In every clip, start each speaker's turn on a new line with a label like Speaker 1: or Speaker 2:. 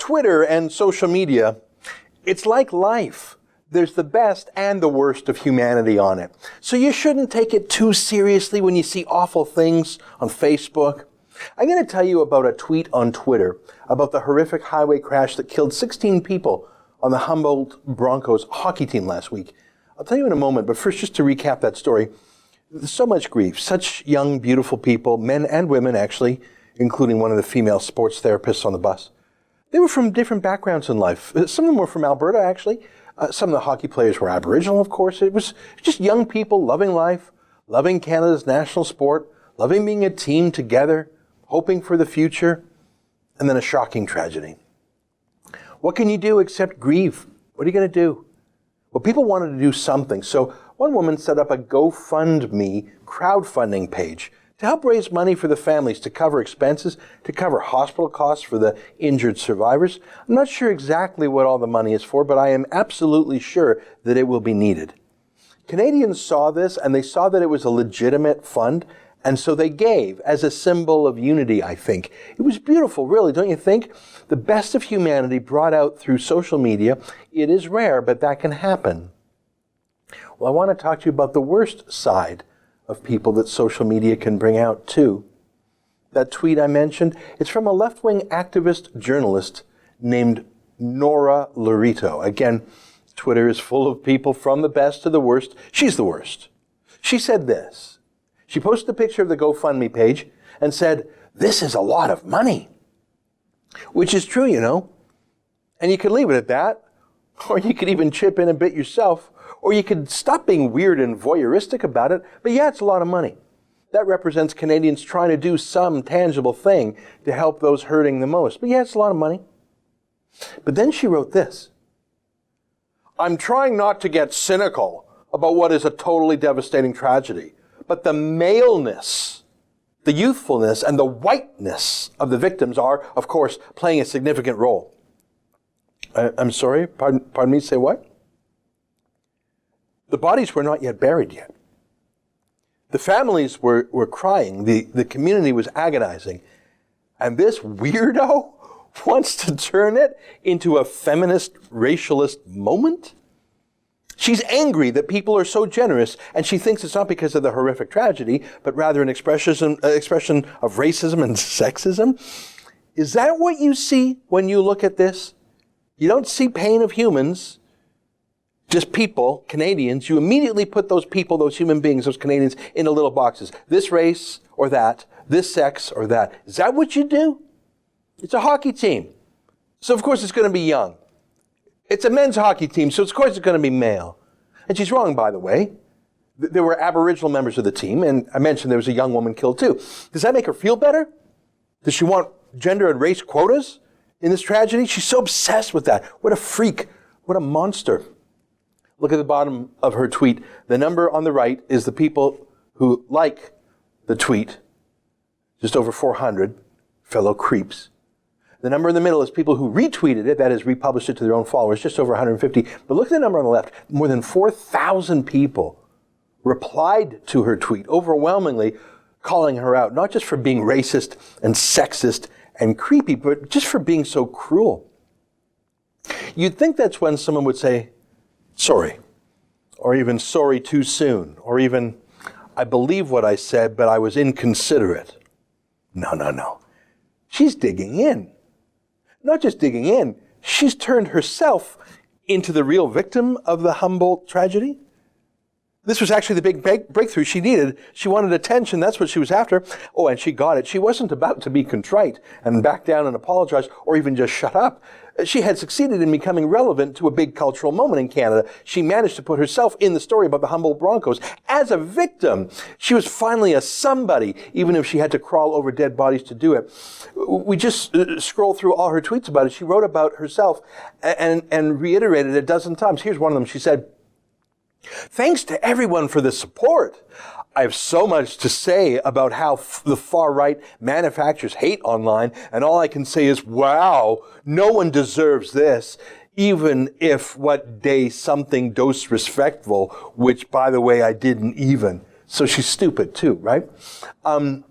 Speaker 1: Twitter and social media, it's like life. There's the best and the worst of humanity on it. So you shouldn't take it too seriously when you see awful things on Facebook. I'm going to tell you about a tweet on Twitter about the horrific highway crash that killed 16 people on the Humboldt Broncos hockey team last week. I'll tell you in a moment, but first, just to recap that story. There's so much grief. Such young, beautiful people, men and women actually, including one of the female sports therapists on the bus. They were from different backgrounds in life. Some of them were from Alberta, actually. Some of the hockey players were Aboriginal, of course. It was just young people loving life, loving Canada's national sport, loving being a team together, hoping for the future, and then a shocking tragedy. What can you do except grieve? What are you going to do? Well, people wanted to do something, so one woman set up a GoFundMe crowdfunding page to help raise money for the families to cover expenses, to cover hospital costs for the injured survivors. I'm not sure exactly what all the money is for, but I am absolutely sure that it will be needed. Canadians saw this, and they saw that it was a legitimate fund, and so they gave as a symbol of unity, I think. It was beautiful, really, don't you think? The best of humanity brought out through social media. It is rare, but that can happen. Well, I want to talk to you about the worst side of people that social media can bring out too. That tweet I mentioned, it's from a left-wing activist journalist named Nora Laurito. Again, Twitter is full of people from the best to the worst. She's the worst. She said this. She posted a picture of the GoFundMe page and said, "This is a lot of money." Which is true, you know. And you could leave it at that, or you could even chip in a bit yourself, or you could stop being weird and voyeuristic about it, but yeah, it's a lot of money. That represents Canadians trying to do some tangible thing to help those hurting the most. But yeah, it's a lot of money. But then she wrote this. "I'm trying not to get cynical about what is a totally devastating tragedy, but the maleness, the youthfulness, and the whiteness of the victims are, of course, playing a significant role." I'm sorry, pardon me, say what? The bodies were not yet buried yet. The families were crying. The community was agonizing. And this weirdo wants to turn it into a feminist, racialist moment? She's angry that people are so generous, and she thinks it's not because of the horrific tragedy, but rather an expression of racism and sexism. Is that what you see when you look at this? You don't see pain of humans, just people, Canadians. You immediately put those people, those human beings, those Canadians, into little boxes. This race or that, this sex or that. Is that what you do? It's a hockey team. So of course it's going to be young. It's a men's hockey team, so of course it's going to be male. And she's wrong, by the way. There were Aboriginal members of the team, and I mentioned there was a young woman killed too. Does that make her feel better? Does she want gender and race quotas in this tragedy? She's so obsessed with that. What a freak. What a monster. Look at the bottom of her tweet. The number on the right is the people who like the tweet. Just over 400 fellow creeps. The number in the middle is people who retweeted it, that is, republished it to their own followers, just over 150. But look at the number on the left. More than 4,000 people replied to her tweet, overwhelmingly calling her out, not just for being racist and sexist and creepy, but just for being so cruel. You'd think that's when someone would say, sorry, or even sorry too soon, or even, I believe what I said, but I was inconsiderate. No. She's digging in. Not just digging in, she's turned herself into the real victim of the Humboldt tragedy. This was actually the big breakthrough she needed. She wanted attention. That's what she was after. Oh, and she got it. She wasn't about to be contrite and back down and apologize or even just shut up. She had succeeded in becoming relevant to a big cultural moment in Canada. She managed to put herself in the story about the Humboldt Broncos as a victim. She was finally a somebody, even if she had to crawl over dead bodies to do it. We just scrolled through all her tweets about it. She wrote about herself and reiterated it a dozen times. Here's one of them. She said, "Thanks to everyone for the support. I have so much to say about how the far right manufactures hate online, and all I can say is, wow, no one deserves this, even if what day something dos respectful, which, by the way, I didn't even." So she's stupid too, right? But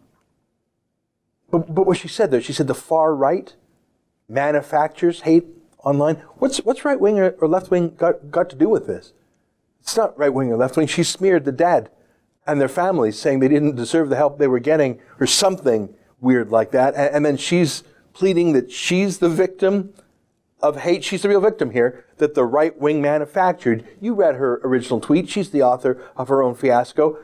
Speaker 1: what she said there, she said the far right, manufactures hate online. What's right wing or left wing got to do with this? It's not right wing or left wing. She smeared the dad and their families, saying they didn't deserve the help they were getting, or something weird like that. And then she's pleading that she's the victim of hate. She's the real victim here, that the right wing manufactured. You read her original tweet. She's the author of her own fiasco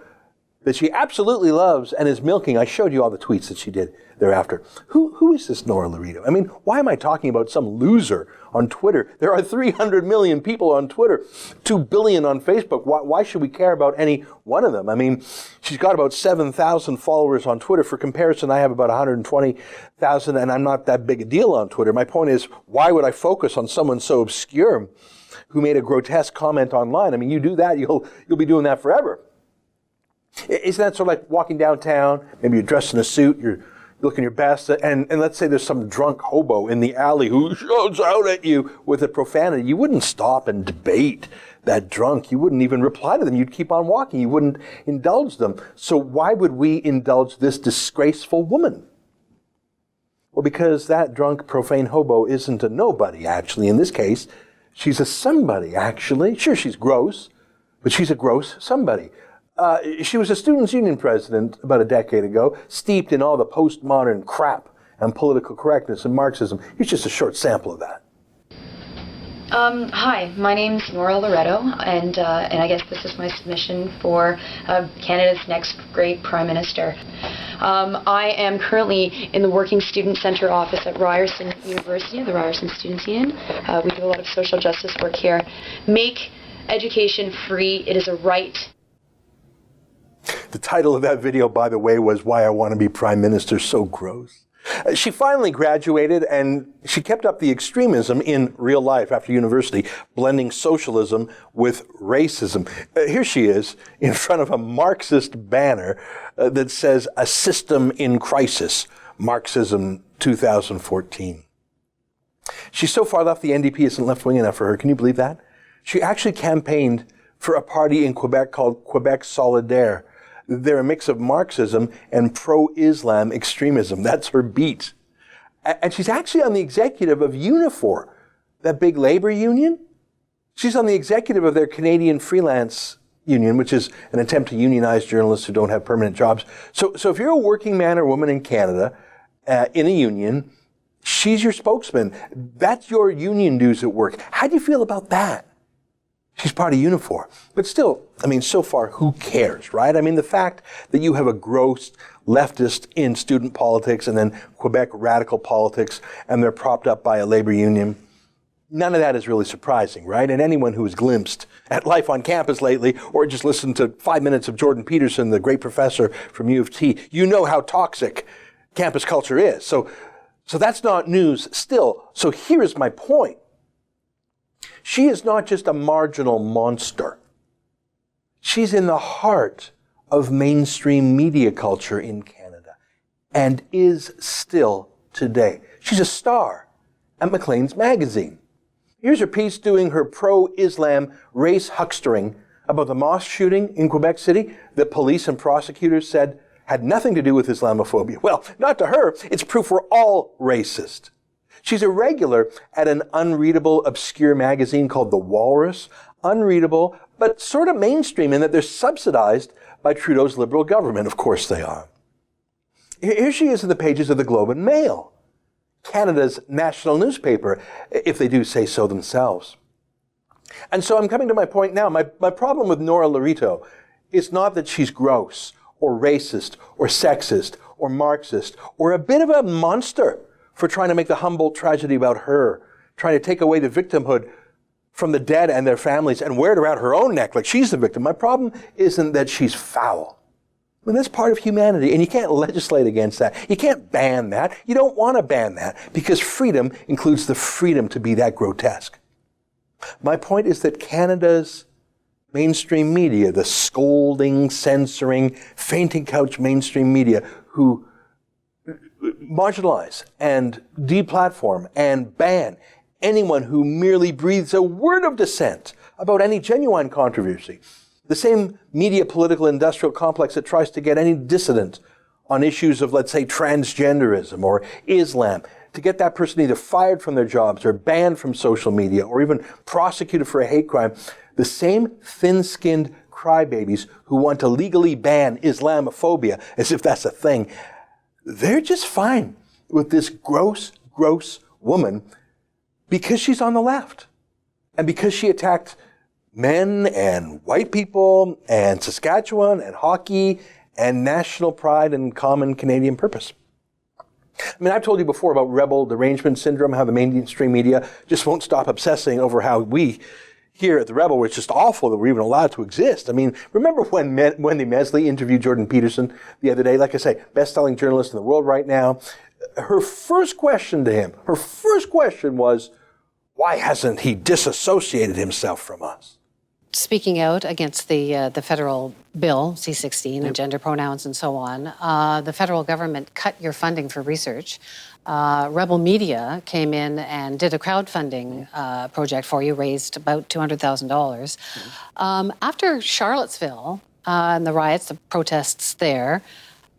Speaker 1: that she absolutely loves and is milking. I showed you all the tweets that she did thereafter. Who is this Nora Laredo? I mean, why am I talking about some loser on Twitter? There are 300 million people on Twitter, 2 billion on Facebook. Why should we care about any one of them? I mean, she's got about 7,000 followers on Twitter. For comparison, I have about 120,000, and I'm not that big a deal on Twitter. My point is, why would I focus on someone so obscure who made a grotesque comment online? I mean, you do that, you'll be doing that forever. Isn't that sort of like walking downtown? Maybe you're dressed in a suit, you're looking your best, and let's say there's some drunk hobo in the alley who shouts out at you with a profanity. You wouldn't stop and debate that drunk. You wouldn't even reply to them. You'd keep on walking. You wouldn't indulge them. So why would we indulge this disgraceful woman? Well, because that drunk, profane hobo isn't a nobody, actually. In this case, she's a somebody, actually. Sure, she's gross, but she's a gross somebody. She was a students' union president about a decade ago, steeped in all the postmodern crap and political correctness and Marxism. Here's just a short sample of that.
Speaker 2: Hi, my name's Nora Laredo, and I guess this is my submission for Canada's next great Prime Minister. I am currently in the Working Student Centre office at Ryerson University, the Ryerson Students' Union. We do a lot of social justice work here. Make education free. It is a right.
Speaker 1: The title of that video, by the way, was Why I Want to Be Prime Minister. So gross. She finally graduated, and she kept up the extremism in real life after university, blending socialism with racism. Here she is in front of a Marxist banner that says, "A System in Crisis, Marxism 2014. She's so far left, the NDP isn't left-wing enough for her. Can you believe that? She actually campaigned for a party in Quebec called Quebec Solidaire. They're a mix of Marxism and pro-Islam extremism. That's her beat. And she's actually on the executive of Unifor, that big labor union. She's on the executive of their Canadian freelance union, which is an attempt to unionize journalists who don't have permanent jobs. So if you're a working man or woman in Canada, in a union, she's your spokesman. That's your union dues at work. How do you feel about that? She's part of Unifor. But still, I mean, so far, who cares, right? I mean, the fact that you have a gross leftist in student politics and then Quebec radical politics, and they're propped up by a labor union, none of that is really surprising, right? And anyone who has glimpsed at life on campus lately, or just listened to 5 minutes of Jordan Peterson, the great professor from U of T, you know how toxic campus culture is. So that's not news still. So here is my point. She is not just a marginal monster. She's in the heart of mainstream media culture in Canada, and is still today. She's a star at Maclean's magazine. Here's her piece doing her pro-Islam race huckstering about the mosque shooting in Quebec City that police and prosecutors said had nothing to do with Islamophobia. Well, not to her. It's proof we're all racist. She's a regular at an unreadable, obscure magazine called The Walrus. Unreadable, but sort of mainstream in that they're subsidized by Trudeau's Liberal government. Of course they are. Here she is in the pages of the Globe and Mail, Canada's national newspaper, if they do say so themselves. And so I'm coming to my point now. My problem with Nora Laredo is not that she's gross or racist or sexist or Marxist or a bit of a monster for trying to make the Humboldt tragedy about her, trying to take away the victimhood from the dead and their families and wear it around her own neck like she's the victim. My problem isn't that she's foul. I mean, that's part of humanity, and you can't legislate against that. You can't ban that. You don't want to ban that, because freedom includes the freedom to be that grotesque. My point is that Canada's mainstream media, the scolding, censoring, fainting couch mainstream media, who marginalize and deplatform and ban anyone who merely breathes a word of dissent about any genuine controversy. The same media political industrial complex that tries to get any dissident on issues of, let's say, transgenderism or Islam to get that person either fired from their jobs or banned from social media or even prosecuted for a hate crime, the same thin-skinned crybabies who want to legally ban Islamophobia, as if that's a thing, they're just fine with this gross woman because she's on the left and because she attacked men and white people and Saskatchewan and hockey and national pride and common Canadian purpose. I mean, I've told you before about rebel derangement syndrome, how the mainstream media just won't stop obsessing over how we here at the Rebel were just awful that we're even allowed to exist. I mean, remember when Wendy Mesley interviewed Jordan Peterson the other day? Like I say, best-selling journalist in the world right now. Her first question to him, was, why hasn't he disassociated himself from us?
Speaker 3: Speaking out against the federal bill, C-16, and gender pronouns and so on, the federal government cut your funding for research. Rebel Media came in and did a crowdfunding project for you, raised about $200,000. After Charlottesville and the riots, the protests there,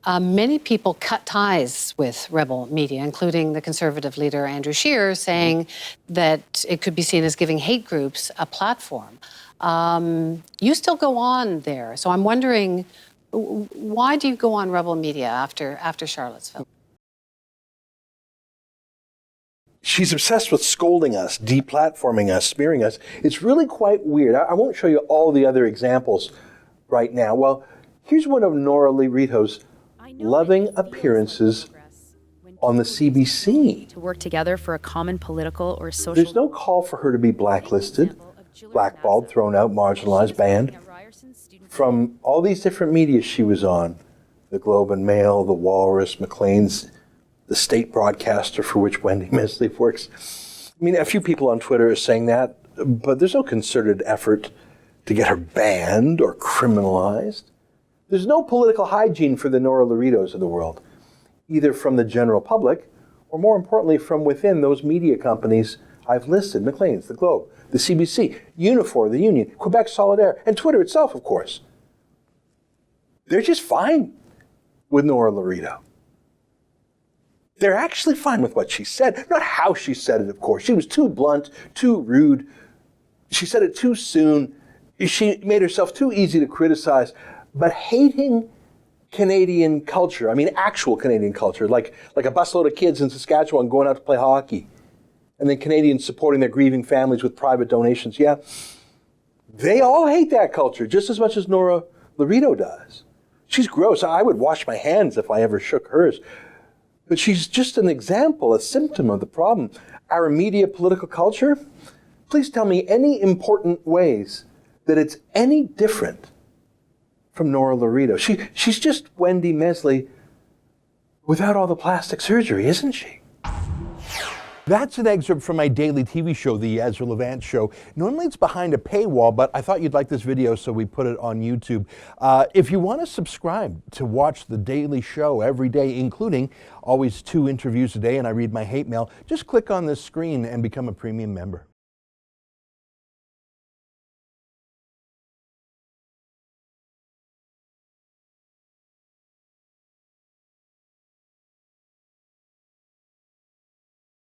Speaker 3: many people cut ties with Rebel Media, including the Conservative leader Andrew Scheer, saying that it could be seen as giving hate groups a platform. You still go on there, so I'm wondering, why do you go on Rebel Media after Charlottesville?
Speaker 1: She's obsessed with scolding us, deplatforming us, smearing us. It's really quite weird. I won't show you all the other examples right now. Well, here's one of Nora Lee Rito's loving appearances on the CBC.
Speaker 4: To work together for a common political or social...
Speaker 1: There's no call for her to be blacklisted, blackballed, thrown out, marginalized, banned. From all these different media she was on, the Globe and Mail, the Walrus, Maclean's, the state broadcaster for which Wendy Mesley works. I mean, a few people on Twitter are saying that, but there's no concerted effort to get her banned or criminalized. There's no political hygiene for the Nora Laritos of the world, either from the general public or, more importantly, from within those media companies I've listed: Maclean's, the Globe, the CBC, Unifor, the Union, Quebec Solidaire, and Twitter itself, of course. They're just fine with Nora Larito. They're actually fine with what she said. Not how she said it, of course. She was too blunt, too rude. She said it too soon. She made herself too easy to criticize. But hating Canadian culture, I mean actual Canadian culture, like a busload of kids in Saskatchewan going out to play hockey, and then Canadians supporting their grieving families with private donations, yeah, they all hate that culture just as much as Nora Larito does. She's gross. I would wash my hands if I ever shook hers. But she's just an example, a symptom of the problem. Our media political culture, please tell me any important ways that it's any different from Nora Larito. She's just Wendy Mesley without all the plastic surgery, isn't she? That's an excerpt from my daily TV show, The Ezra Levant Show. Normally it's behind a paywall, but I thought you'd like this video, so we put it on YouTube. If you want to subscribe to watch the daily show every day, including always 2 interviews a day, and I read my hate mail, just click on this screen and become a premium member.